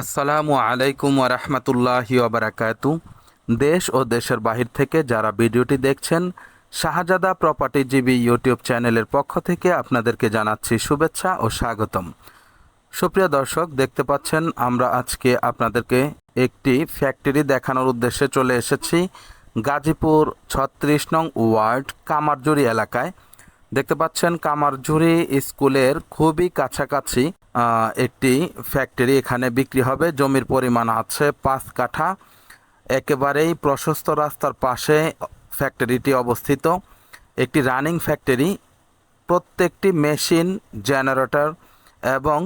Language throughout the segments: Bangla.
আসসালামু আলাইকুম ওরহমতুল্লাহি ওবরাকাতু। দেশ ও দেশের বাহির থেকে যারা ভিডিওটি দেখছেন, শাহজাদা প্রপার্টিজীবী ইউটিউব চ্যানেলের পক্ষ থেকে আপনাদেরকে জানাচ্ছি শুভেচ্ছা ও স্বাগতম। সুপ্রিয় দর্শক, দেখতে পাচ্ছেন আমরা আজকে আপনাদেরকে একটি ফ্যাক্টরি দেখানোর উদ্দেশ্যে চলে এসেছি গাজীপুর ৩৬ নং ওয়ার্ড কামারজুরি এলাকায়। দেখতে পাচ্ছেন কামারঝুরি স্কুলের খুবই কাছাকাছি একটি ফ্যাক্টরি এখানে বিক্রি হবে। জমির পরিমাণ আছে ৫ কাঠা। একেবারেই প্রশস্ত রাস্তার পাশে ফ্যাক্টরিটি অবস্থিত। একটি রানিং ফ্যাক্টরি, প্রত্যেকটি মেশিন, জেনারেটর এবং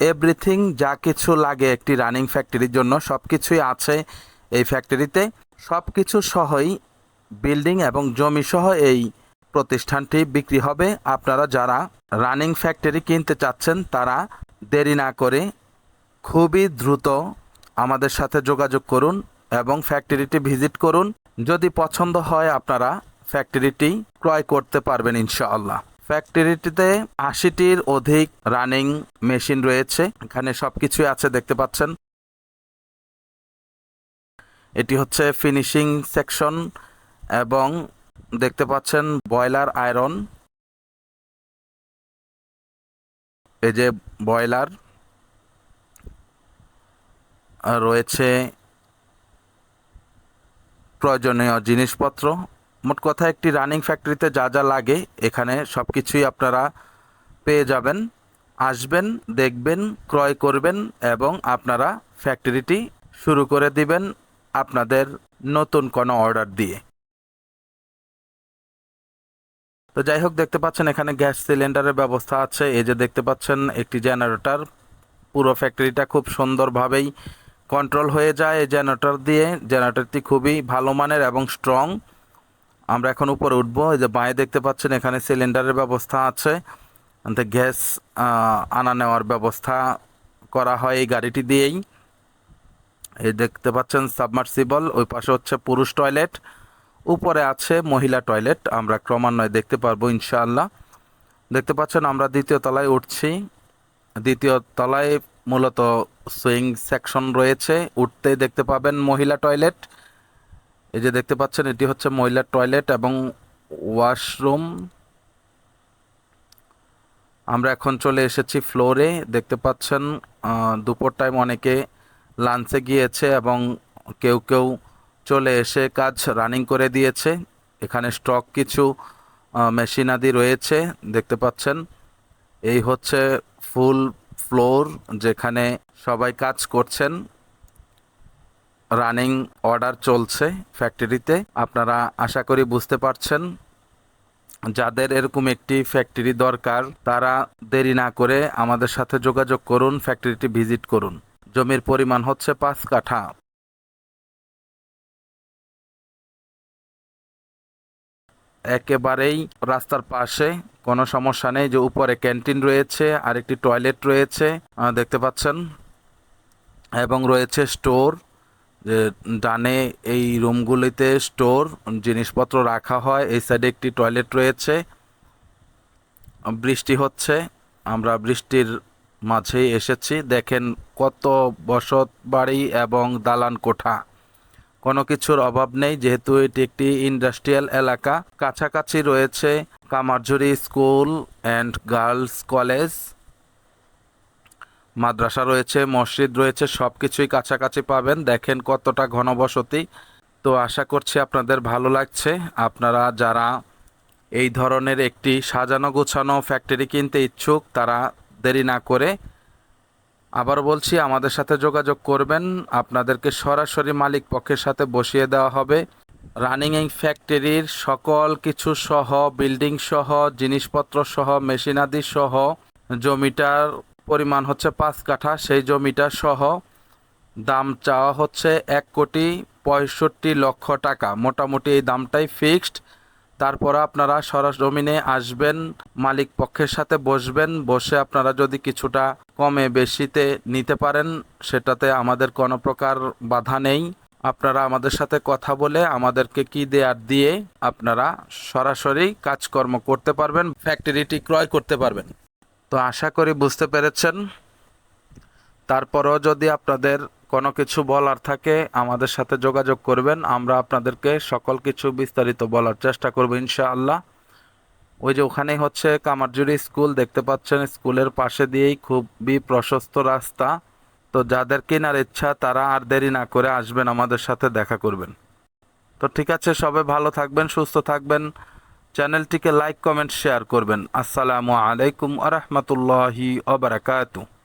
এভরিথিং যা কিছু লাগে একটি রানিং ফ্যাক্টরির জন্য সব কিছুই আছে এই ফ্যাক্টরিতে। সব কিছু সহই বিল্ডিং এবং জমি সহ এই প্রতিষ্ঠানটি বিক্রি হবে। আপনারা যারা রানিং ফ্যাক্টরি কিনতে চাচ্ছেন তারা দেরি না করে খুবই দ্রুত আমাদের সাথে যোগাযোগ করুন এবং ফ্যাক্টরিটি ভিজিট করুন। যদি পছন্দ হয় আপনারা ফ্যাক্টরিটি ক্রয় করতে পারবেন ইনশাআল্লাহ। ফ্যাক্টরিটিতে ৮০টির অধিক রানিং মেশিন রয়েছে। এখানে সব কিছুই আছে, দেখতে পাচ্ছেন। এটি হচ্ছে ফিনিশিং সেকশন এবং দেখতে পাচ্ছেন বয়লার আয়রন। এই যে বয়লার রয়েছে, প্রয়োজনীয় জিনিসপত্র। মোট কথা একটি রানিং ফ্যাক্টরিতে যা যা লাগে এখানে সব কিছুই আপনারা পেয়ে যাবেন। আসবেন, দেখবেন, ক্রয় করবেন এবং আপনারা ফ্যাক্টরিটি শুরু করে দিবেন আপনাদের নতুন কোনো অর্ডার দিয়ে। তো যাই হোক, দেখতে পাচ্ছেন এখানে গ্যাস সিলিন্ডারের ব্যবস্থা আছে। এই যে দেখতে পাচ্ছেন একটি জেনারেটর। পুরো ফ্যাক্টরিটা খুব সুন্দরভাবেই কন্ট্রোল হয়ে যায় এই জেনারেটর দিয়ে। জেনারেটরটি খুবই ভালো মানের এবং স্ট্রং। আমরা এখন উপরে উঠবো। এই যে বাঁয়ে দেখতে পাচ্ছেন এখানে সিলিন্ডারের ব্যবস্থা আছে। গ্যাস আনা নেওয়ার ব্যবস্থা করা হয় এই গাড়িটি দিয়েই। এই দেখতে পাচ্ছেন সাবমার্সিবল, ওই পাশে হচ্ছে পুরুষ টয়লেট, উপরে আছে মহিলা টয়লেট। আমরা ক্রমান্বয়ে দেখতে পারবো ইনশাআল্লাহ। দেখতে পাচ্ছেন আমরা দ্বিতীয় তলায় উঠছি। দ্বিতীয় তলায় মূলত সুইং সেকশন রয়েছে। উঠতেই দেখতে পাবেন মহিলা টয়লেট। এই যে দেখতে পাচ্ছেন এটি হচ্ছে মহিলা টয়লেট এবং ওয়াশরুম। আমরা এখন চলে এসেছি ফ্লোরে। দেখতে পাচ্ছেন দুপুর টাইম অনেকে লাঞ্চে গিয়েছে এবং কেউ কেউ চলে এসে কাজ রানিং করে দিয়েছে। এখানে স্টক কিছু মেশিনাদি রয়েছে, দেখতে পাচ্ছেন। এই হচ্ছে ফুল ফ্লোর যেখানে সবাই কাজ করছেন। রানিং অর্ডার চলছে ফ্যাক্টরিতে। আপনারা আশা করি বুঝতে পারছেন। যাদের এরকম একটি ফ্যাক্টরি দরকার তারা দেরি না করে আমাদের সাথে যোগাযোগ করুন, ফ্যাক্টরিটি ভিজিট করুন। জমির পরিমাণ হচ্ছে ৫ কাঠা। একেবারেই রাস্তার পাশে, কোনো সমস্যা নেই। যে উপরে ক্যান্টিন রয়েছে আর একটি টয়লেট রয়েছে দেখতে পাচ্ছেন, এবং রয়েছে স্টোর। যে ডানে এই রুমগুলিতে স্টোর জিনিসপত্র রাখা হয়। এই সাইডে একটি টয়লেট রয়েছে। বৃষ্টি হচ্ছে, আমরা বৃষ্টির মাঝেই এসেছি। দেখেন কত বসত বাড়ি এবং দালান কোঠা, কোনো কিছুর অভাব নেই যেহেতু এটি একটি ইন্ডাস্ট্রিয়াল এলাকা। কাছাকাছি রয়েছে কামারঝুরি স্কুল অ্যান্ড গার্লস কলেজ, মাদ্রাসা রয়েছে, মসজিদ রয়েছে, সব কিছুই কাছাকাছি পাবেন। দেখেন কতটা ঘনবসতি। তো আশা করছি আপনাদের ভালো লাগছে। আপনারা যারা এই ধরনের একটি সাজানো গোছানো ফ্যাক্টরি কিনতে ইচ্ছুক তারা দেরি না করে, আবার বলছি, আমাদের সাথে যোগাযোগ করবেন। আপনাদেরকে সরাসরি মালিক পক্ষের সাথে বসিয়ে দেওয়া হবে। রানিং এই ফ্যাক্টরির সকল কিছু সহ, বিল্ডিং সহ, জিনিসপত্র সহ, মেশিনাদি সহ, জমিটার পরিমাণ হচ্ছে ৫ কাঠা। সেই জমিটা সহ দাম চাওয়া হচ্ছে ১,৬৫,০০,০০০ টাকা। মোটামুটি এই দামটাই ফিক্সড। তারপর আপনারা সরজমিনে আসবেন, মালিক পক্ষের সাথে বসবেন। বসে আপনারা যদি কিছুটা কমে বেশিতে নিতে পারেন সেটাতে আমাদের কোনো প্রকার বাধা নেই। আপনারা আমাদের সাথে কথা বলে আমাদেরকে কি দেয়ার দিয়ে আপনারা সরাসরি কাজকর্ম করতে পারবেন, ফ্যাক্টরিটি ক্রয় করতে পারবেন। তো আশা করি বুঝতে পেরেছেন। তারপরেও যদি আপনাদের কোনো কিছু বলার থাকে আমাদের সাথে যোগাযোগ করবেন, আমরা আপনাদেরকে সকল কিছু বিস্তারিত বলার চেষ্টা করব ইনশাআল্লাহ। ওই যে ওখানেই হচ্ছে কামারজুরি স্কুল দেখতে পাচ্ছেন, স্কুলের পাশে দিয়েই খুবই প্রশস্ত রাস্তা। তো যাদের কেনার ইচ্ছা তারা আর দেরি না করে আসবেন, আমাদের সাথে দেখা করবেন। তো ঠিক আছে, সবাই ভালো থাকবেন, সুস্থ থাকবেন, চ্যানেলটিকে লাইক কমেন্ট শেয়ার করবেন। আসসালামু আলাইকুম আ রহমতুল্লাহি আ বারাকাতুহু।